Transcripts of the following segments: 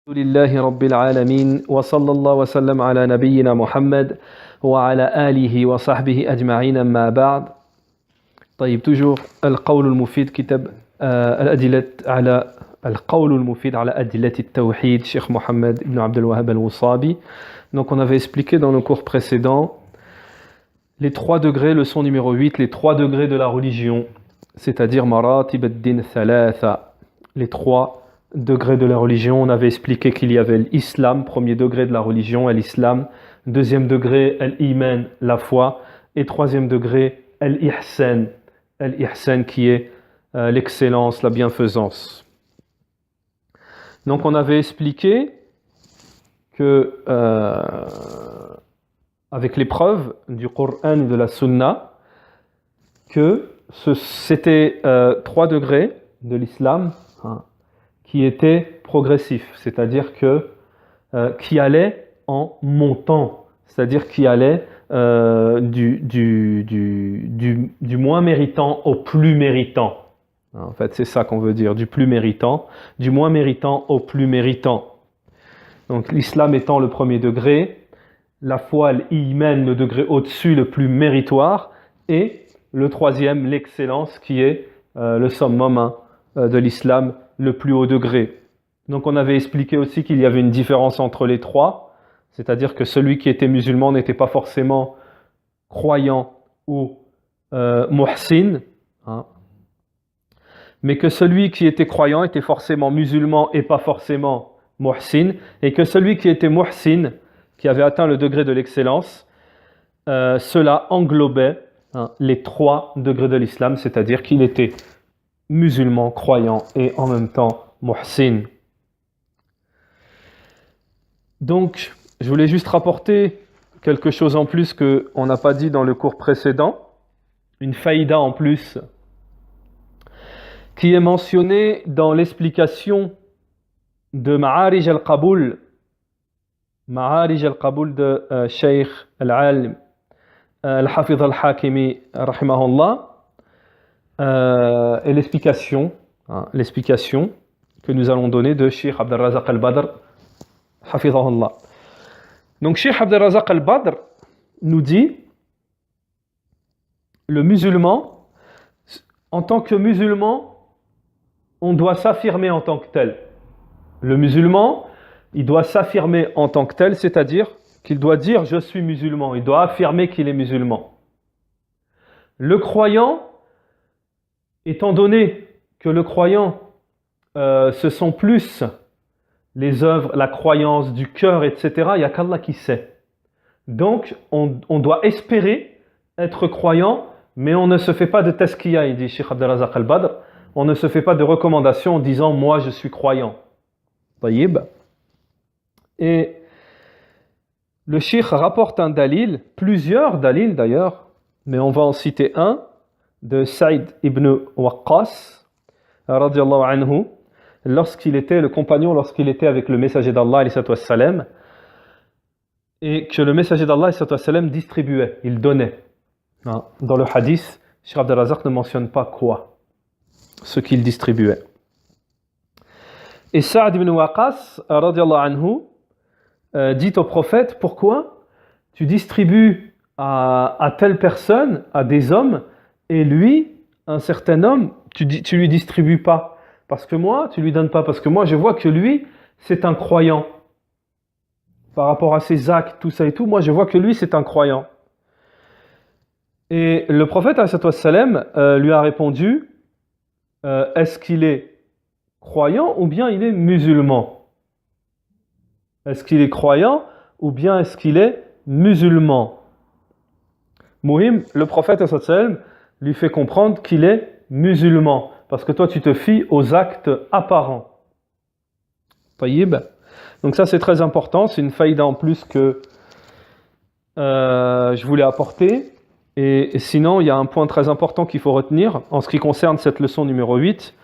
لله رب العالمين وصلى الله وسلم على نبينا محمد وعلى آله وصحبه أجمعين أما بعد. طيب toujours القول المفيد كتاب الأدلة على القول المفيد على أدلة التوحيد Cheikh Mohammed ibn Abdel Wahhab al-Wasabi. Donc on avait expliqué dans le cours précédent les 3 degrés, leçon numéro 8, les 3 degrés de la religion, c'est-à-dire maratib ad-din thalatha, les 3 degrés de la religion. On avait expliqué qu'il y avait l'islam, premier degré de la religion, l'islam, deuxième degré, l'iman, la foi, et troisième degré, l'ihsan, qui est l'excellence, la bienfaisance. Donc on avait expliqué que avec les preuves du Coran et de la Sunna, que c'était 3 degrés de l'islam qui étaient progressifs, c'est-à-dire que qui allaient en montant, c'est-à-dire qui allaient du moins méritant au plus méritant. En fait, c'est ça qu'on veut dire, du plus méritant, du moins méritant au plus méritant. Donc l'islam étant le premier degré, la foi, l'iman, le degré au-dessus, le plus méritoire, et le troisième, l'excellence, qui est le summum de l'islam, le plus haut degré. Donc on avait expliqué aussi qu'il y avait une différence entre les 3, c'est-à-dire que celui qui était musulman n'était pas forcément croyant ou muhsin, mais que celui qui était croyant était forcément musulman et pas forcément muhsin, et que celui qui était muhsin, qui avait atteint le degré de l'excellence, cela englobait les 3 degrés de l'islam, c'est-à-dire qu'il était musulman, croyant et en même temps muhsin. Donc, je voulais juste rapporter quelque chose en plus qu'on n'a pas dit dans le cours précédent, une faïda en plus, qui est mentionnée dans l'explication de Ma'arij al-Qaboul, de Cheikh al-Alim al-Hafiz al-Hakimi, rahimahullah, et l'explication que nous allons donner de Cheikh Abdel Razak al-Badr, hafizahullah. Donc Cheikh Abdel Razak al-Badr nous dit, le musulman, en tant que musulman, on doit s'affirmer en tant que tel. Le musulman, il doit s'affirmer en tant que tel, c'est-à-dire qu'il doit dire « je suis musulman », il doit affirmer qu'il est musulman. Le croyant, étant donné que le croyant, ce sont plus les œuvres, la croyance du cœur, etc., il n'y a qu'Allah qui sait. Donc, on doit espérer être croyant, mais on ne se fait pas de tazkiya, il dit Cheikh Abdel Razak al-Badr, on ne se fait pas de recommandation en disant « moi, je suis croyant ». Taïb. Et le Cheikh rapporte un dalil, plusieurs dalils d'ailleurs, mais on va en citer un, de Saïd ibn Waqqas, radiallahu anhu, lorsqu'il était avec le messager d'Allah, et que le messager d'Allah distribuait, il donnait. Dans le hadith, Cheikh Abdel Razak ne mentionne pas quoi, ce qu'il distribuait. Et Saïd ibn Waqqas, radiallahu anhu, dit au prophète, pourquoi tu distribues à telle personne, à des hommes, et lui, un certain homme, tu lui distribues pas. Parce que moi, tu lui donnes pas. Parce que moi, je vois que lui, c'est un croyant. Par rapport à ses actes, tout ça et tout, moi, je vois que lui, c'est un croyant. Et le prophète, lui a répondu, est-ce qu'il est croyant ou bien il est musulman? Est-ce qu'il est croyant ou bien est-ce qu'il est musulman? Mouhim, le prophète lui fait comprendre qu'il est musulman, parce que toi tu te fies aux actes apparents. Taïb. Donc ça c'est très important, c'est une faïda en plus que je voulais apporter. Et sinon il y a un point très important qu'il faut retenir en ce qui concerne cette leçon numéro 8,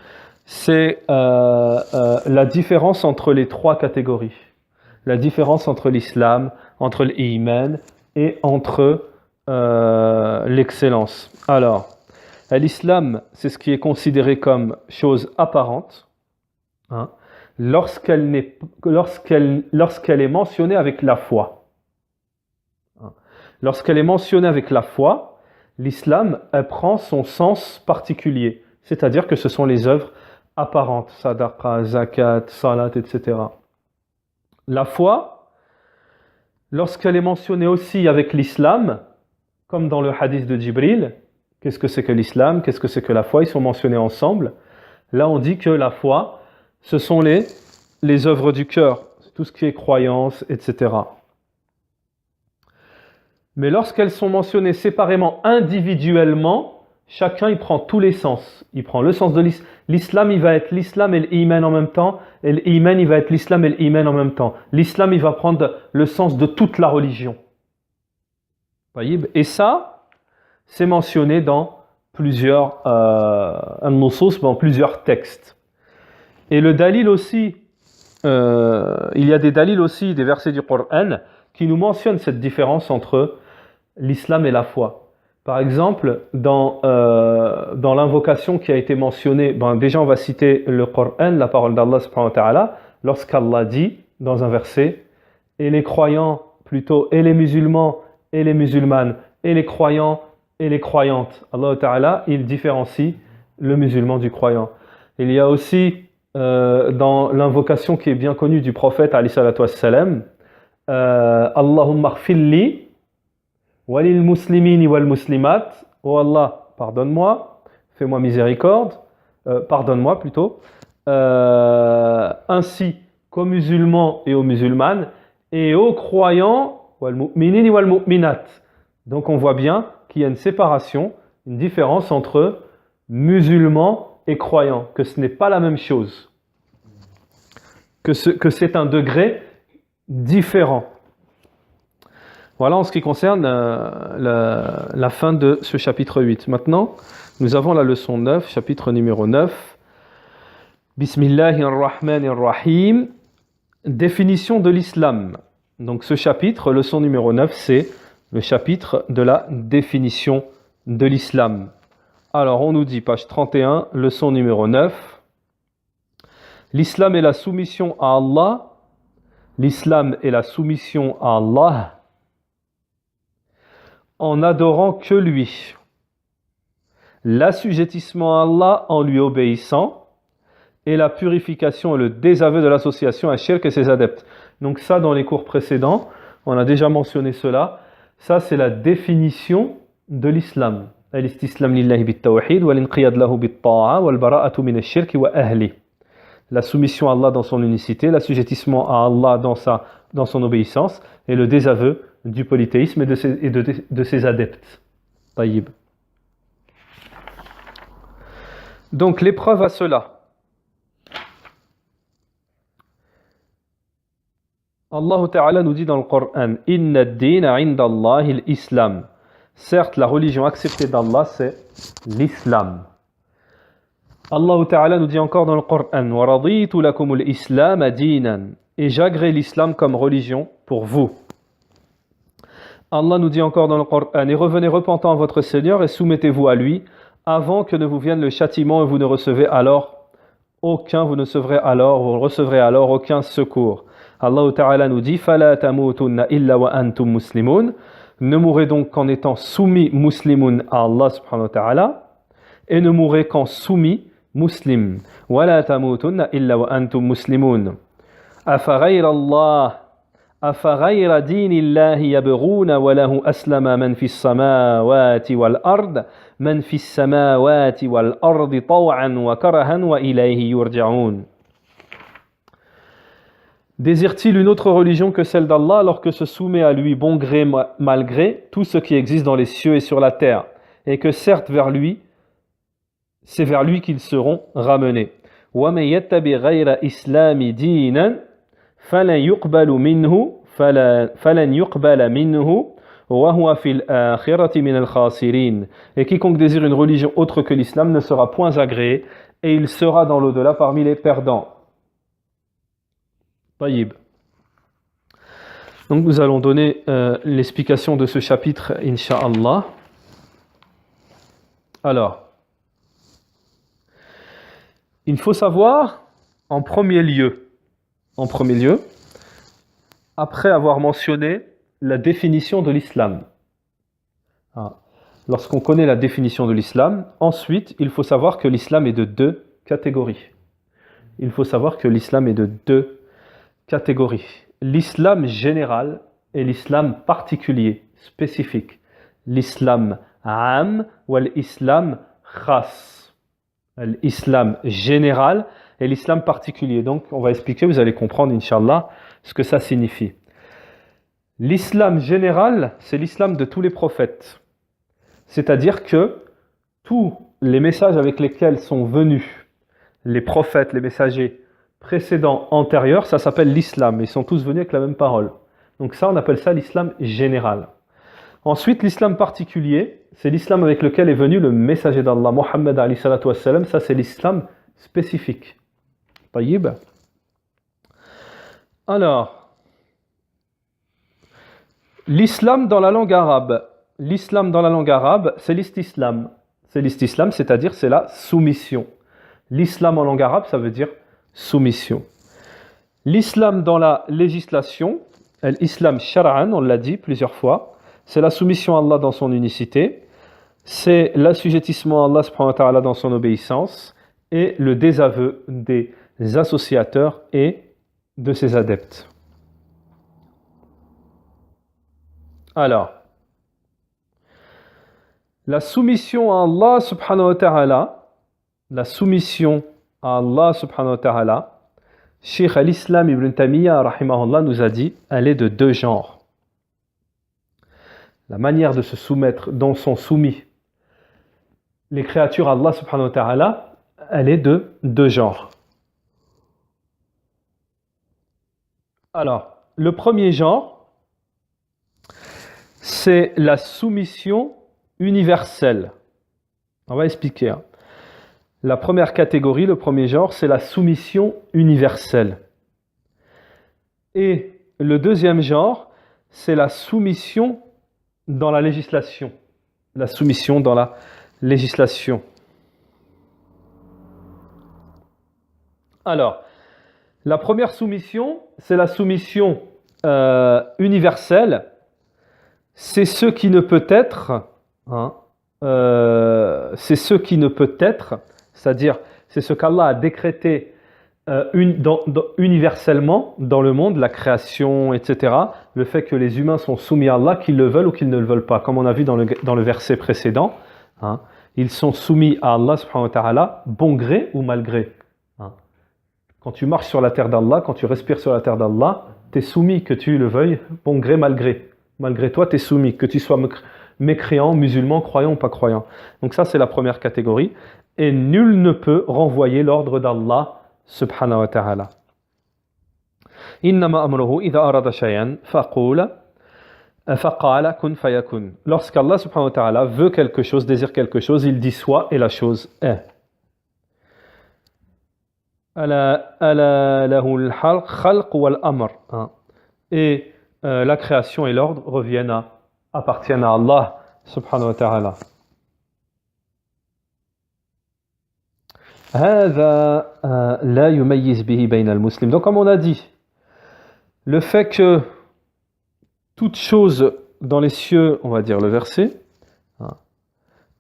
c'est la différence entre les 3 catégories. La différence entre l'islam, entre l'iman et entre l'excellence. Alors, l'islam, c'est ce qui est considéré comme chose apparente, lorsqu'elle est mentionnée avec la foi. Lorsqu'elle est mentionnée avec la foi, l'islam, elle prend son sens particulier. C'est-à-dire que ce sont les œuvres apparentes, sadaqa, zakat, salat, etc. La foi, lorsqu'elle est mentionnée aussi avec l'islam, comme dans le hadith de Djibril, qu'est-ce que c'est que l'islam, qu'est-ce que c'est que la foi, ils sont mentionnés ensemble. Là, on dit que la foi, ce sont les œuvres du cœur, tout ce qui est croyance, etc. Mais lorsqu'elles sont mentionnées séparément, individuellement, chacun il prend tous les sens. Il prend le sens de l'islam. L'islam, il va être l'islam et l'iman en même temps. Et l'iman, il va être l'islam et l'iman en même temps. L'islam, il va prendre le sens de toute la religion. Et ça, c'est mentionné dans plusieurs dans plusieurs textes. Et le dalil aussi, il y a des dalils aussi, des versets du Coran, qui nous mentionnent cette différence entre l'islam et la foi. Par exemple, dans l'invocation qui a été mentionnée, déjà on va citer le Coran, la parole d'Allah subhanahu wa ta'ala, lorsqu'Allah dit dans un verset, et les croyants plutôt, et les musulmans, et les musulmanes, et les croyants, et les croyantes. Allah ta'ala, il différencie le musulman du croyant. Il y a aussi dans l'invocation qui est bien connue du prophète, alayhi salatu wassalam, Allahumma khfirli walil muslimini wal muslimat, oh Allah, pardonne-moi, fais-moi miséricorde, pardonne-moi plutôt, ainsi qu'aux musulmans et aux musulmanes, et aux croyants, wal mu'minini wal mu'minat. Donc on voit bien qu'il y a une séparation, une différence entre musulmans et croyants, que ce n'est pas la même chose, que c'est un degré différent. Voilà en ce qui concerne la fin de ce chapitre 8. Maintenant, nous avons la leçon 9, chapitre numéro 9. Bismillahirrahmanirrahim. Définition de l'islam. Donc ce chapitre, leçon numéro 9, c'est le chapitre de la définition de l'islam. Alors on nous dit, page 31, leçon numéro 9. L'islam est la soumission à Allah. L'islam est la soumission à Allah en adorant que lui. L'assujettissement à Allah en lui obéissant et la purification et le désaveu de l'association à Shirk et ses adeptes. Donc ça, dans les cours précédents, on a déjà mentionné cela. Ça, c'est la définition de l'islam. Al-istislam lillahi bit-tawhid wal-inqiyad lahu bit-ta'a wal-bara'atu min ash-shirk wa ahli. La soumission à Allah dans son unicité, l'assujettissement à Allah dans son obéissance et le désaveu du polythéisme et de ses adeptes. Taïb. Donc l'épreuve à cela. Allah Ta'ala nous dit dans le Coran, Inna ad-dina 'inda Allahi al-Islam. Certes, la religion acceptée d'Allah, c'est l'islam. Allah Ta'ala nous dit encore dans le Coran, Wa raditu lakum al-Islam dinan. Et j'agrée l'islam comme religion pour vous. Allah nous dit encore dans le Coran, et revenez repentant à votre Seigneur et soumettez-vous à lui avant que ne vous vienne le châtiment et vous ne recevrez alors aucun secours. Allah Ta'ala nous dit, Fala tamutunna illa wa antum muslimun. Ne mourrez donc qu'en étant soumis muslimoun à Allah subhanahu wa ta'ala et ne mourrez qu'en soumis muslim. Wala tamutunna illa wa antum muslimun. أفغير دين الله يبغون وله أسلم من في السماوات والأرض طوعا وكرها وإليه يرجعون. Désire-t-il une autre religion que celle d'Allah alors que se soumet à lui bon gré mal gré tout ce qui existe dans les cieux et sur la terre et que certes c'est vers lui qu'ils seront ramenés. وَمَن يَتَّبِعْ غَيْرَ إِسْلَامِ دِينًا فَلَن يُقْبَلَ مِنْهُ وَهُوَ فِي الْآخِرَةِ مِنَ الْخَاسِرِينَ. Et quiconque désire une religion autre que l'islam ne sera point agréé et il sera dans l'au-delà parmi les perdants. Taïb. Donc nous allons donner l'explication de ce chapitre, Inch'Allah. Alors, il faut savoir en premier lieu, après avoir mentionné la définition de l'islam. Ah. Lorsqu'on connaît la définition de l'islam, ensuite, il faut savoir que l'islam est de deux catégories. Il faut savoir que l'islam est de deux catégories. L'islam général et l'islam particulier, spécifique. L'islam am ou l'islam khas. L'islam général et l'islam particulier. Donc, on va expliquer, vous allez comprendre, Inch'Allah, ce que ça signifie. L'islam général, c'est l'islam de tous les prophètes. C'est-à-dire que tous les messages avec lesquels sont venus les prophètes, les messagers précédents, antérieurs, ça s'appelle l'islam. Ils sont tous venus avec la même parole. Donc ça, on appelle ça l'islam général. Ensuite, l'islam particulier, c'est l'islam avec lequel est venu le messager d'Allah, Mohammed alayhi salatu wassalam. Ça, c'est l'islam spécifique. Taïb. Alors, l'islam dans la langue arabe. L'islam dans la langue arabe, c'est l'istislam. C'est l'istislam, c'est-à-dire c'est la soumission. L'islam en langue arabe, ça veut dire soumission. L'islam dans la législation, l'islam shar'an, on l'a dit plusieurs fois, c'est la soumission à Allah dans son unicité, c'est l'assujettissement à Allah subhanahu wa ta'ala dans son obéissance et le désaveu des associateurs et de ses adeptes. Alors, la soumission à Allah subhanahu wa ta'ala, la soumission à Allah subhanahu wa ta'ala, Cheikh al-Islam ibn Taymiyyah rahimahullah nous a dit, elle est de deux genres. La manière de se soumettre dont sont soumis les créatures à Allah subhanahu wa ta'ala, elle est de deux genres. Alors, le premier genre, c'est la soumission universelle. On va expliquer. La première catégorie, le premier genre, c'est la soumission universelle. Et le deuxième genre, c'est la soumission dans la législation. La soumission dans la législation. Alors, la première soumission, c'est la soumission universelle. C'est ce qui ne peut être, c'est ce qui ne peut être, c'est-à-dire c'est ce qu'Allah a décrété universellement dans le monde, la création, etc. Le fait que les humains sont soumis à Allah, qu'ils le veulent ou qu'ils ne le veulent pas. Comme on a vu dans le verset précédent, ils sont soumis à Allah subhanahu wa ta'ala, bon gré ou mal gré. Quand tu marches sur la terre d'Allah, quand tu respires sur la terre d'Allah, tu es soumis, que tu le veuilles, bon gré, mal gré. Malgré toi, tu es soumis, que tu sois mécréant, musulman, croyant ou pas croyant. Donc ça, c'est la première catégorie. Et nul ne peut renvoyer l'ordre d'Allah subhanahu wa ta'ala. Innama amruhu idha arada shay'an faqala kun fayakun. Lorsqu'Allah subhanahu wa ta'ala veut quelque chose, désire quelque chose, il dit soit et la chose est. Ala lahul khalq wal amr. Et la création et l'ordre appartiennent à Allah subhanahu wa ta'ala. Donc comme on a dit, le fait que toute chose dans les cieux, on va dire le verset,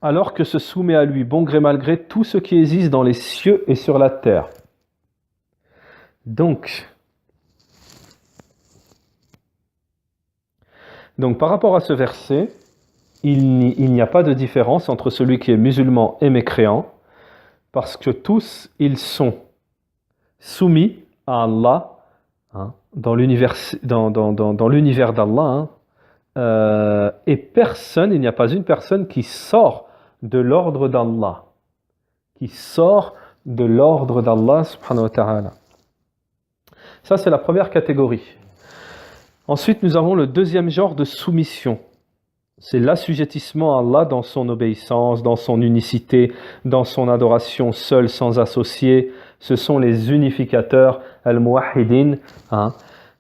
alors que se soumet à lui, bon gré mal gré, tout ce qui existe dans les cieux et sur la terre. Donc par rapport à ce verset, il n'y a pas de différence entre celui qui est musulman et mécréant, parce que tous, ils sont soumis à Allah, dans l'univers d'Allah, et personne, il n'y a pas une personne qui sort de l'ordre d'Allah, subhanahu wa ta'ala. Ça, c'est la première catégorie. Ensuite, nous avons le deuxième genre de soumission. C'est l'assujettissement à Allah dans son obéissance, dans son unicité, dans son adoration seul, sans associé. Ce sont les unificateurs, al-muwahhidin.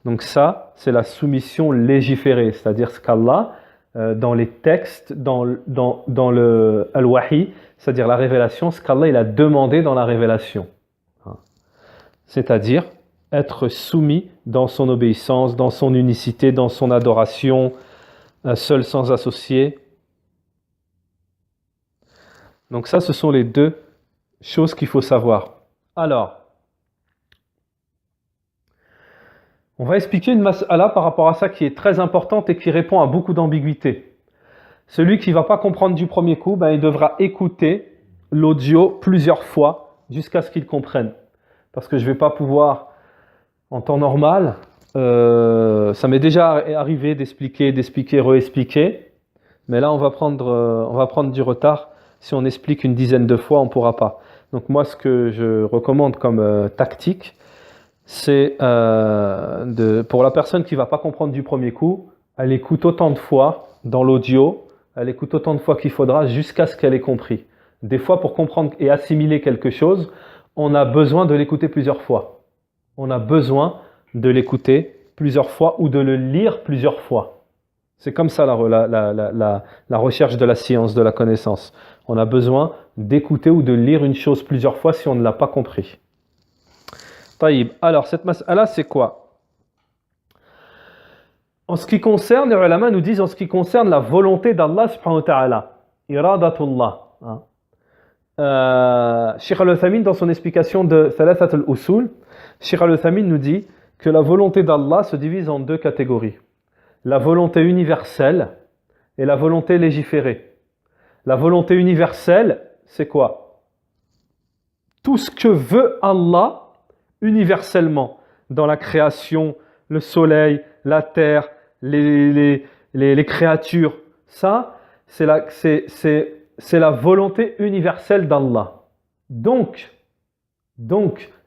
Donc ça, c'est la soumission légiférée, c'est-à-dire ce qu'Allah, dans les textes, dans le al-wahi, c'est-à-dire la révélation, ce qu'Allah il a demandé dans la révélation. c'est-à-dire être soumis dans son obéissance, dans son unicité, dans son adoration, seul sans associé. Donc ça, ce sont les deux choses qu'il faut savoir. Alors, on va expliquer une mas'ala par rapport à ça qui est très importante et qui répond à beaucoup d'ambiguïté. Celui qui ne va pas comprendre du premier coup, il devra écouter l'audio plusieurs fois jusqu'à ce qu'il comprenne. Parce que je ne vais pas pouvoir, en temps normal, ça m'est déjà arrivé d'expliquer, réexpliquer, mais là on va prendre du retard. Si on explique une dizaine de fois, on ne pourra pas. Donc moi, ce que je recommande comme tactique, c'est pour la personne qui ne va pas comprendre du premier coup, elle écoute autant de fois dans l'audio, elle écoute autant de fois qu'il faudra jusqu'à ce qu'elle ait compris. Des fois, pour comprendre et assimiler quelque chose, on a besoin de l'écouter plusieurs fois. On a besoin de l'écouter plusieurs fois ou de le lire plusieurs fois. C'est comme ça la recherche de la science, de la connaissance. On a besoin d'écouter ou de lire une chose plusieurs fois si on ne l'a pas compris. Taïb. Alors, cette mas'ala, c'est quoi? En ce qui concerne, les ulama nous disent en ce qui concerne la volonté d'Allah subhanahu wa ta'ala, iradatullah. Cheikh Al-Uthaymeen, dans son explication de Thalathat al-Usul, Cheikh Al-Uthaymeen nous dit que la volonté d'Allah se divise en deux catégories. La volonté universelle et la volonté légiférée. La volonté universelle, c'est quoi? Tout ce que veut Allah universellement dans la création, le soleil, la terre, les créatures, ça, c'est la volonté universelle d'Allah. Donc,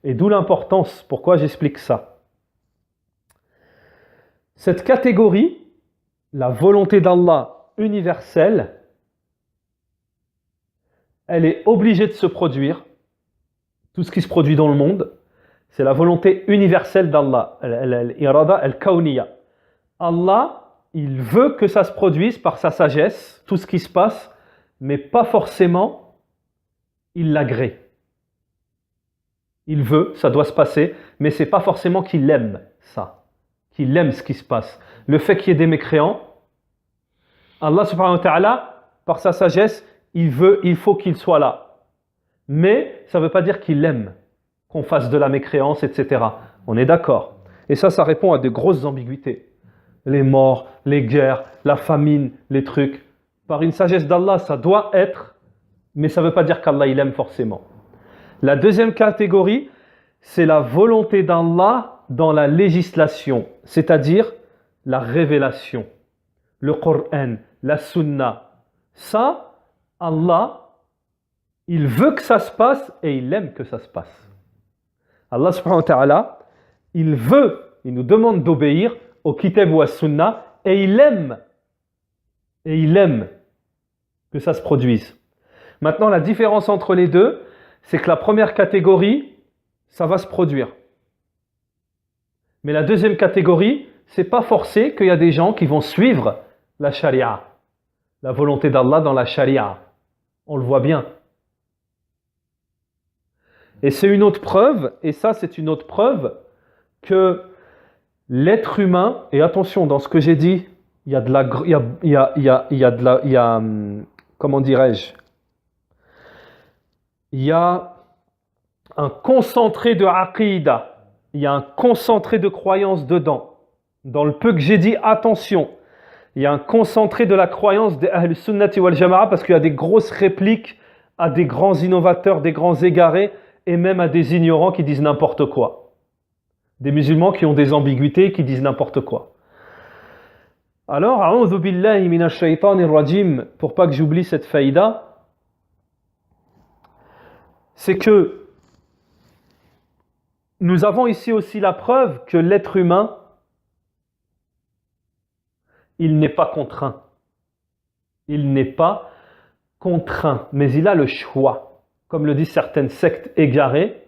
et d'où l'importance, pourquoi j'explique ça? Cette catégorie, la volonté d'Allah universelle, elle est obligée de se produire. Tout ce qui se produit dans le monde, c'est la volonté universelle d'Allah, l'irada al-kawniya. Allah, il veut que ça se produise par sa sagesse, tout ce qui se passe, mais pas forcément, il l'agrée. Il veut, ça doit se passer, mais c'est pas forcément qu'il aime ça, qu'il aime ce qui se passe. Le fait qu'il y ait des mécréants, Allah subhanahu wa ta'ala, par sa sagesse, il faut qu'il soit là. Mais ça ne veut pas dire qu'il aime qu'on fasse de la mécréance, etc. On est d'accord. Et ça répond à de grosses ambiguïtés. Les morts, les guerres, la famine, les trucs. Par une sagesse d'Allah, ça doit être, mais ça ne veut pas dire qu'Allah il aime forcément. La deuxième catégorie, c'est la volonté d'Allah dans la législation, c'est-à-dire la révélation, le Coran, la Sunna. Ça, Allah, il veut que ça se passe et il aime que ça se passe. Allah subhanahu wa ta'ala, il nous demande d'obéir au kitab ou à sunna et il aime que ça se produise. Maintenant, la différence entre les deux, c'est que la première catégorie, ça va se produire. Mais la deuxième catégorie, c'est pas forcé qu'il y a des gens qui vont suivre la charia, la volonté d'Allah dans la charia. On le voit bien. Et c'est une autre preuve, et ça c'est une autre preuve, que l'être humain, et attention, dans ce que j'ai dit, il y a de la, comment dirais-je, il y a un concentré de aqidah, il y a un concentré de croyance dedans. Dans le peu que j'ai dit, attention, il y a un concentré de la croyance des Ahl Sunnati wal Jama'a, parce qu'il y a des grosses répliques à des grands innovateurs, des grands égarés, et même à des ignorants qui disent n'importe quoi. Des musulmans qui ont des ambiguïtés, qui disent n'importe quoi. Alors, a'udhu billahi minash shaytanir rajim, pour pas que j'oublie cette faïda, c'est que nous avons ici aussi la preuve que l'être humain, il n'est pas contraint. Il n'est pas contraint, mais il a le choix. Comme le disent certaines sectes égarées,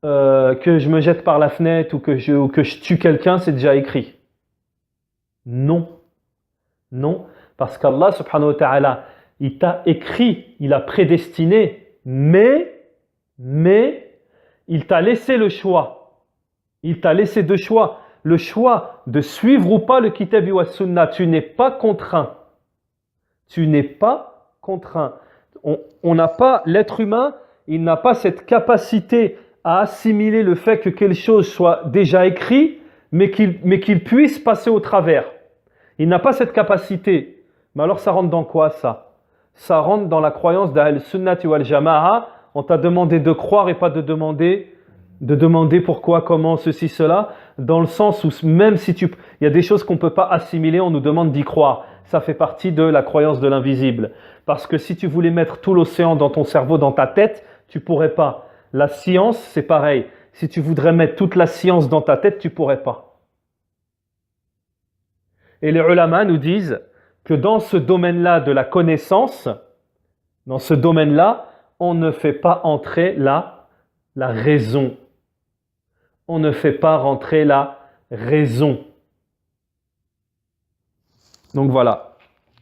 que je me jette par la fenêtre ou que je tue quelqu'un, c'est déjà écrit. Non. Non, parce qu'Allah subhanahu wa ta'ala, il t'a écrit, il a prédestiné, mais il t'a laissé le choix. Il t'a laissé deux choix. Le choix de suivre ou pas le kitab wa sunna. Tu n'es pas contraint. Tu n'es pas contraint. On n'a pas, l'être humain, il n'a pas cette capacité à assimiler le fait que quelque chose soit déjà écrit, mais qu'il puisse passer au travers. Il n'a pas cette capacité. Mais alors ça rentre dans quoi ça? Ça rentre dans la croyance d'Ahl Sunnati wal Jama'a. On t'a demandé de croire et pas de demander pourquoi, comment, ceci, cela, dans le sens où même si il y a des choses qu'on ne peut pas assimiler, on nous demande d'y croire. Ça fait partie de la croyance de l'invisible. Parce que si tu voulais mettre tout l'océan dans ton cerveau, dans ta tête, tu ne pourrais pas. La science, c'est pareil. Si tu voudrais mettre toute la science dans ta tête, tu ne pourrais pas. Et les ulama nous disent que dans ce domaine-là de la connaissance, dans ce domaine-là, on ne fait pas entrer la raison. On ne fait pas rentrer la raison. Donc voilà,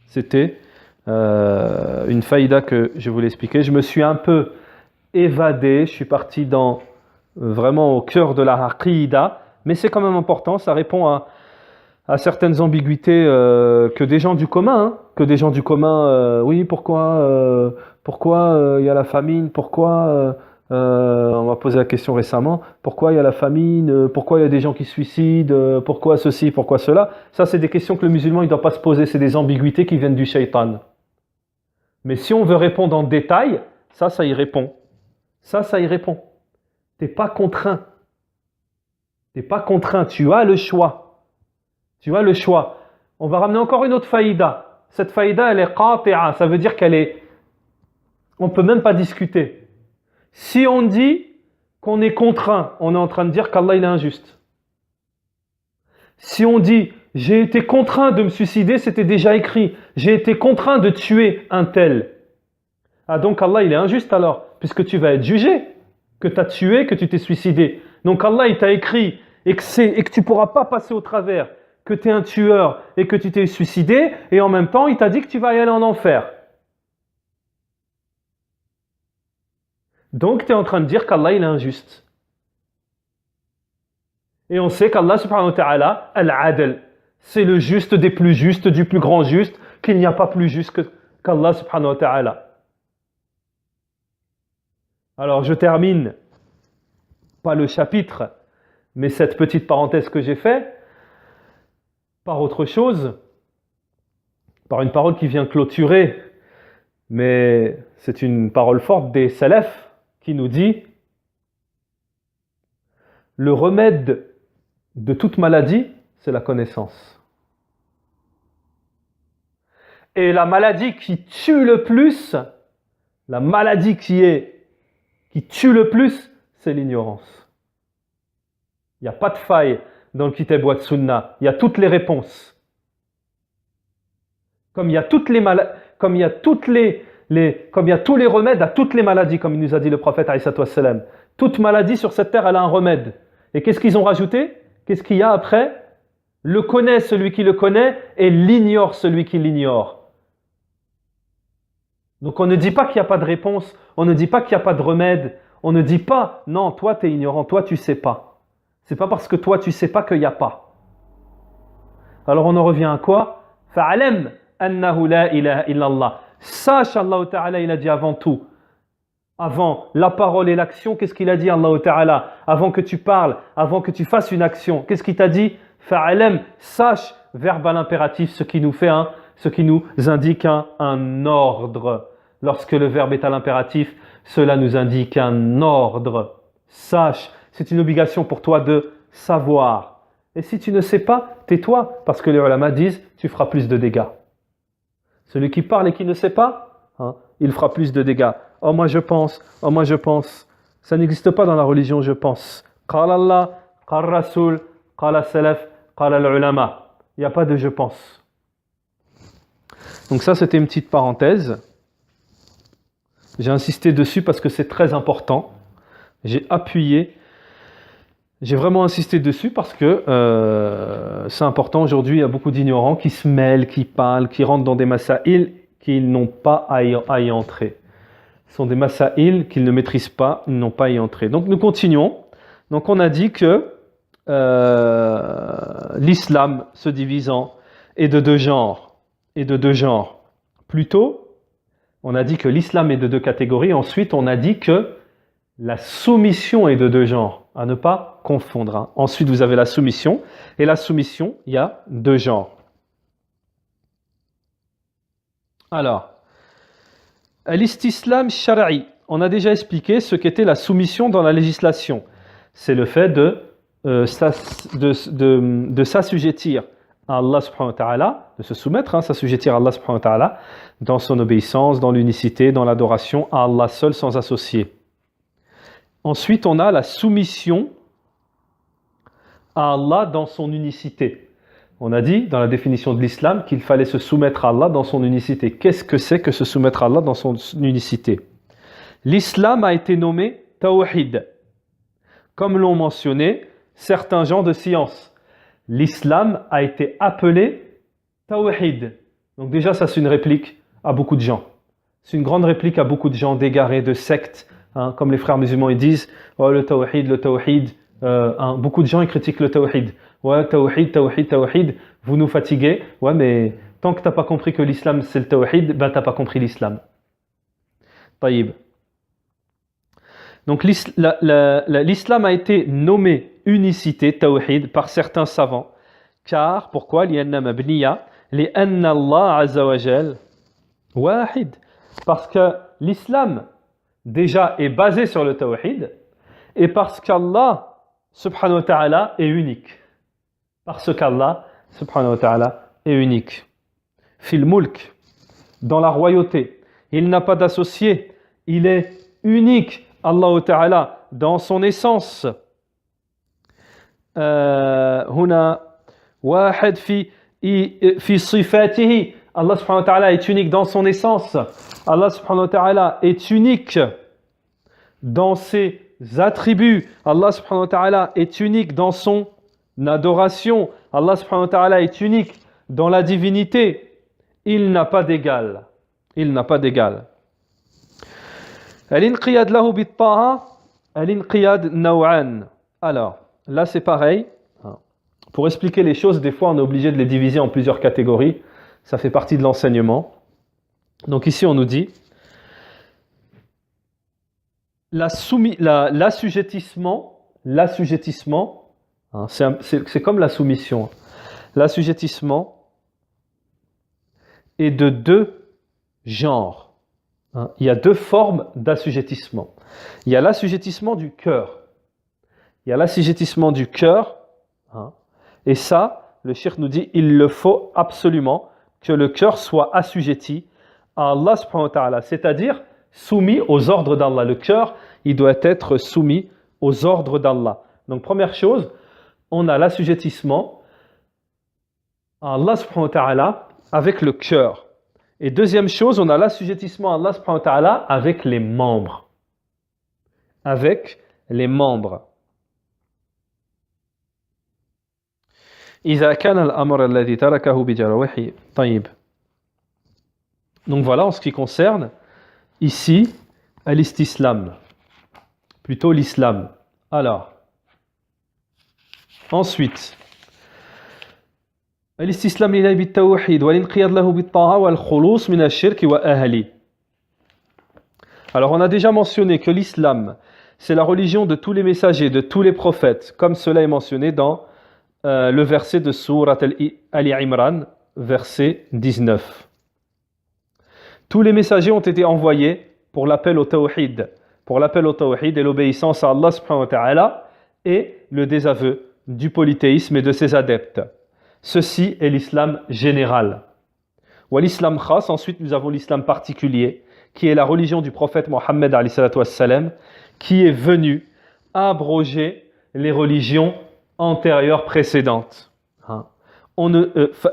c'était une faïda que je voulais expliquer. Je me suis un peu évadé, je suis parti vraiment au cœur de la aqida, mais c'est quand même important, ça répond à certaines ambiguïtés que des gens du commun, oui, pourquoi il y a la famine, pourquoi on m'a posé la question récemment, pourquoi il y a la famine, pourquoi il y a des gens qui se suicident, pourquoi ceci, pourquoi cela. Ça, c'est des questions que le musulman ne doit pas se poser, c'est des ambiguïtés qui viennent du shaitan. Mais si on veut répondre en détail, ça y répond. Ça y répond. Tu n'es pas contraint. Tu n'es pas contraint, tu as le choix. Tu as le choix. On va ramener encore une autre faïda. Cette faïda, elle est qati'a, ça veut dire on ne peut même pas discuter. Si on dit qu'on est contraint, on est en train de dire qu'Allah il est injuste. Si on dit j'ai été contraint de me suicider, c'était déjà écrit. J'ai été contraint de tuer un tel. Ah donc Allah il est injuste alors, puisque tu vas être jugé, que tu as tué, que tu t'es suicidé. Donc Allah il t'a écrit et que tu ne pourras pas passer au travers, que tu es un tueur et que tu t'es suicidé, et en même temps il t'a dit que tu vas y aller en enfer. Donc, tu es en train de dire qu'Allah, il est injuste. Et on sait qu'Allah, subhanahu wa ta'ala, al-adl, c'est le juste des plus justes, du plus grand juste, qu'il n'y a pas plus juste qu'Allah, subhanahu wa ta'ala. Alors, je termine, pas le chapitre, mais cette petite parenthèse que j'ai faite, par autre chose, par une parole qui vient clôturer, mais c'est une parole forte des salafs, qui nous dit le remède de toute maladie, c'est la connaissance. Et la maladie qui tue le plus, la maladie qui tue le plus, c'est l'ignorance. Il n'y a pas de faille dans le Kitab wa Sunna, il y a toutes les réponses. Comme il y a tous les remèdes à toutes les maladies, comme il nous a dit le prophète alayhi wassalam. Toute maladie sur cette terre, elle a un remède. Et qu'est-ce qu'ils ont rajouté? Qu'est-ce qu'il y a après? Le connaît celui qui le connaît et l'ignore celui qui l'ignore. Donc on ne dit pas qu'il n'y a pas de réponse, on ne dit pas qu'il n'y a pas de remède, on ne dit pas, non, toi tu es ignorant, toi tu ne sais pas. C'est pas parce que toi tu ne sais pas qu'il n'y a pas. Alors on en revient à quoi? Fa'alam annahu la ilaha illallah. Sache, Allah Ta'ala, il a dit avant tout, avant la parole et l'action, qu'est-ce qu'il a dit Allah Ta'ala? Avant que tu parles, avant que tu fasses une action, qu'est-ce qu'il t'a dit? Fa'alam, sache, verbe à l'impératif, ce qui nous indique un ordre. Lorsque le verbe est à l'impératif, cela nous indique un ordre. Sache, c'est une obligation pour toi de savoir. Et si tu ne sais pas, tais-toi, parce que les ulama disent, tu feras plus de dégâts. Celui qui parle et qui ne sait pas, il fera plus de dégâts. Oh moi je pense. Ça n'existe pas dans la religion, je pense. Qala Allah, qala Rasoul, qala Salaf, qala l'ulama. Il n'y a pas de je pense. Donc ça c'était une petite parenthèse. J'ai insisté dessus parce que c'est très important. J'ai vraiment insisté dessus parce que c'est important. Aujourd'hui, il y a beaucoup d'ignorants qui se mêlent, qui parlent, qui rentrent dans des masaïl qu'ils n'ont pas à y entrer. sont des masaïl qu'ils ne maîtrisent pas, ils n'ont pas à y entrer. Donc nous continuons. Donc on a dit que l'islam se divisant est de deux genres. Plutôt, on a dit que l'islam est de deux catégories. Ensuite, on a dit que la soumission est de deux genres. À ne pas confondre. Hein. Ensuite, vous avez la soumission. Et la soumission, il y a deux genres. Alors, l'istislam shara'i. On a déjà expliqué ce qu'était la soumission dans la législation. C'est le fait de s'assujettir à Allah subhanahu wa ta'ala, de se soumettre, s'assujettir à Allah subhanahu wa ta'ala, dans son obéissance, dans l'unicité, dans l'adoration à Allah seul sans associer. Ensuite, on a la soumission à Allah dans son unicité. On a dit dans la définition de l'islam qu'il fallait se soumettre à Allah dans son unicité. Qu'est-ce que c'est que se soumettre à Allah dans son unicité? L'islam a été nommé Tawhid, comme l'ont mentionné certains gens de science. L'islam a été appelé Tawhid. Donc déjà, ça c'est une réplique à beaucoup de gens. C'est une grande réplique à beaucoup de gens d'égarés, de sectes. Comme les frères musulmans, ils disent « Oh, le Tawhid, le Tawhid ». Beaucoup de gens ils critiquent le Tawhid. Ouais, Tawhid, vous nous fatiguez. Ouais, mais tant que tu n'as pas compris que l'islam c'est le Tawhid, ben tu n'as pas compris l'islam. Taïb. Donc l'islam a été nommé unicité, Tawhid, par certains savants. Car, pourquoi? لأن الله عز وجل واحد. Parce que l'islam déjà est basé sur le Tawhid et parce qu'Allah subhanahu wa ta'ala est unique. Parce qu'Allah subhanahu wa ta'ala est unique. Fil mulk, dans la royauté, il n'a pas d'associé, il est unique. Allah ta'ala dans son essence. هنا واحد في صفاته. Allah subhanahu wa ta'ala est unique dans son essence. Allah subhanahu wa ta'ala est unique dans ses attributs. Allah subhanahu wa ta'ala est unique dans son adoration. Allah subhanahu wa ta'ala est unique dans la divinité. Il n'a pas d'égal. Il n'a pas d'égal. Al-inqiyad lahu bit-ta'a, al-inqiyad naw'an. Alors, là c'est pareil. Pour expliquer les choses, des fois on est obligé de les diviser en plusieurs catégories. Ça fait partie de l'enseignement. Donc ici on nous dit l'assujettissement, c'est comme la soumission. L'assujettissement est de deux genres. Il y a deux formes d'assujettissement. Il y a l'assujettissement du cœur. Et ça, le cheikh nous dit, il le faut absolument que le cœur soit assujetti à Allah subhanahu wa ta'ala, c'est-à-dire soumis aux ordres d'Allah. Le cœur, il doit être soumis aux ordres d'Allah. Donc première chose, on a l'assujettissement à Allah subhanahu wa ta'ala avec le cœur. Et deuxième chose, on a l'assujettissement à Allah subhanahu wa ta'ala avec les membres. إذا كان الأمر الذي تركه بجراحه طيب. Donc voilà en ce qui concerne ici l'islam, plutôt l'islam. Alors, ensuite, الاستسلام لله بالتوحيد والانقياد له بالطاعة والخلوص من الشرك وأهله. Alors on a déjà mentionné que l'islam c'est la religion de tous les messagers, de tous les prophètes, comme cela est mentionné dans le verset de Surat Ali Imran, verset 19. Tous les messagers ont été envoyés pour l'appel au tawhid, et l'obéissance à Allah subhanahu wa ta'ala et le désaveu du polythéisme et de ses adeptes. Ceci est l'islam général. Ou l'islam khas, ensuite nous avons l'islam particulier, qui est la religion du prophète Mohammed alayhi salatu wassalam, qui est venu abroger les religions antérieures précédentes.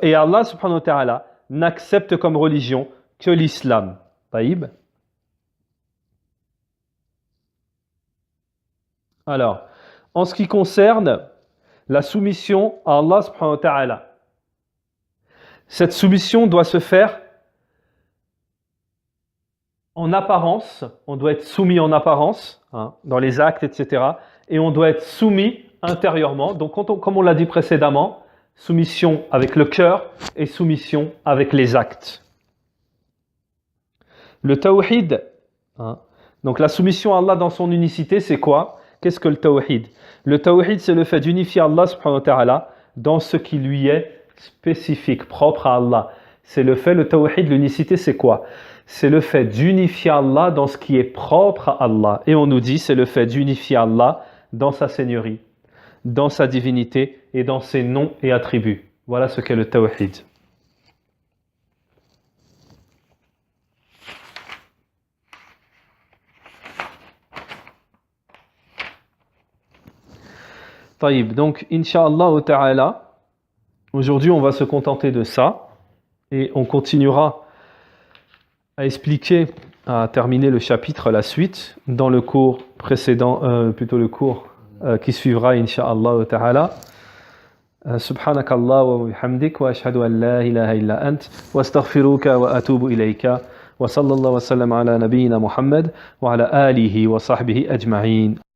Et Allah subhanahu wa ta'ala n'accepte comme religion que l'islam. Taïb. Alors, en ce qui concerne la soumission à Allah subhanahu wa ta'ala, cette soumission doit se faire en apparence, on doit être soumis en apparence, hein, dans les actes, etc. Et on doit être soumis intérieurement. Donc, comme on l'a dit précédemment, soumission avec le cœur et soumission avec les actes. Le tawhid, hein, donc la soumission à Allah dans son unicité, c'est quoi? Qu'est-ce que le tawhid? Le tawhid, c'est le fait d'unifier Allah subhanahu wa ta'ala dans ce qui lui est spécifique, propre à Allah. C'est le fait, le tawhid, l'unicité, c'est quoi? C'est le fait d'unifier Allah dans ce qui est propre à Allah. Et on nous dit, c'est le fait d'unifier Allah dans sa seigneurie, dans sa divinité et dans ses noms et attributs. Voilà ce qu'est le tawhid. Taïb, donc, Inch'Allah ta'ala, aujourd'hui on va se contenter de ça et on continuera à expliquer, à terminer le chapitre, la suite, dans le cours précédent, plutôt le cours qui suivra, Inch'Allah ta'ala. سبحانك الله وبحمدك وأشهد أن لا إله إلا أنت وأستغفرك وأتوب إليك وصلى الله وسلم على نبينا محمد وعلى آله وصحبه أجمعين.